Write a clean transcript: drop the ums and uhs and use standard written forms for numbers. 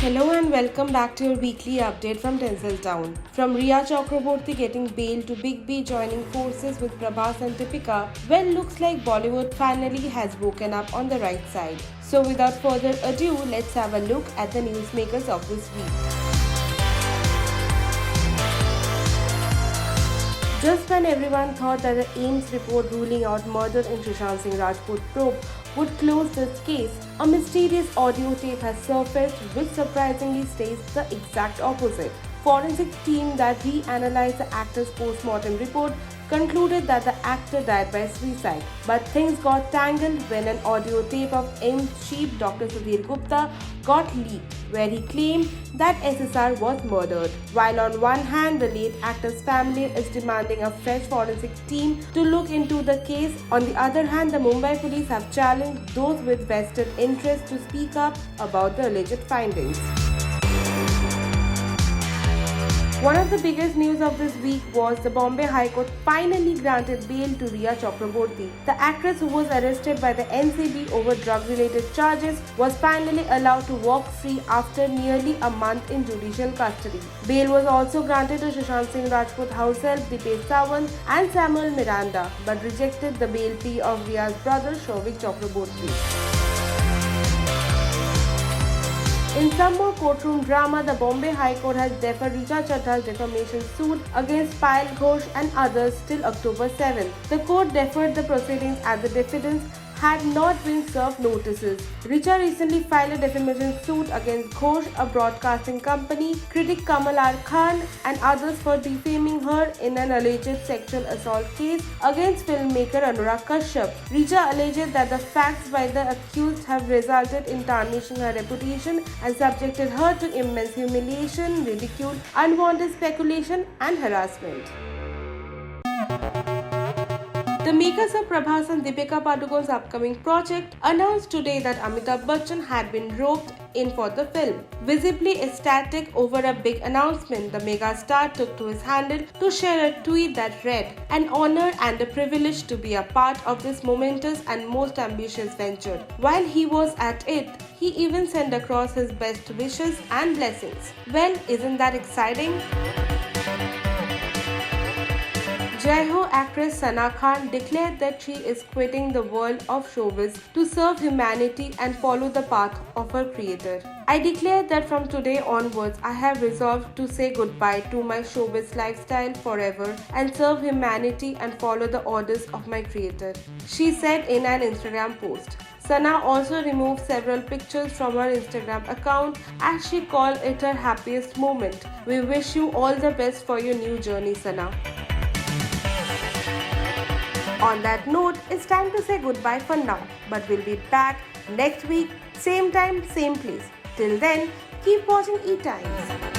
Hello and welcome back to your weekly update from Tinsel Town. From Riya Chakraborty getting bail to Big B joining forces with Prabhas and Deepika, well, looks like Bollywood finally has woken up on the right side. So without further ado, let's have a look at the newsmakers of this week. Just when everyone thought that the AIMS report ruling out murder in Sushant Singh Rajput probe would close this case, a mysterious audio tape has surfaced which surprisingly states the exact opposite. Forensic team that reanalyzed the actor's post-mortem report concluded that the actor died by suicide. But things got tangled when an audio tape of AIMS chief Dr. Sudhir Gupta got leaked, where he claimed that SSR was murdered. While on one hand, the late actor's family is demanding a fresh forensic team to look into the case, on the other hand, the Mumbai police have challenged those with vested interest to speak up about the alleged findings. One of the biggest news of this week was the Bombay High Court finally granted bail to Riya Chakraborty. The actress, who was arrested by the NCB over drug-related charges, was finally allowed to walk free after nearly a month in judicial custody. Bail was also granted to Sushant Singh Rajput house help Dipesh Sawant and Samuel Miranda, but rejected the bail plea of Riya's brother Shouvik Chakraborty. In some more courtroom drama, the Bombay High Court has deferred Richa Chadra's defamation suit against Payal Ghosh and others till October 7th. The court deferred the proceedings as the defendants had not been served notices. Richa recently filed a defamation suit against Ghosh, a broadcasting company, critic Kamal R. Khan, and others for defaming her in an alleged sexual assault case against filmmaker Anurag Kashyap. Richa alleged that the facts by the accused have resulted in tarnishing her reputation and subjected her to immense humiliation, ridicule, unwanted speculation, and harassment. The makers of Prabhas and Deepika Padukone's upcoming project announced today that Amitabh Bachchan had been roped in for the film. Visibly ecstatic over a big announcement, the megastar took to his handle to share a tweet that read, "An honor and a privilege to be a part of this momentous and most ambitious venture." While he was at it, he even sent across his best wishes and blessings. Well, isn't that exciting? Jai Ho actress Sana Khan declared that she is quitting the world of showbiz to serve humanity and follow the path of her creator. "I declare that from today onwards, I have resolved to say goodbye to my showbiz lifestyle forever and serve humanity and follow the orders of my creator," she said in an Instagram post. Sana also removed several pictures from her Instagram account as she called it her happiest moment. "We wish you all the best for your new journey, Sana." On that note, it's time to say goodbye for now, but we'll be back next week, same time, same place. Till then, keep watching E-Times.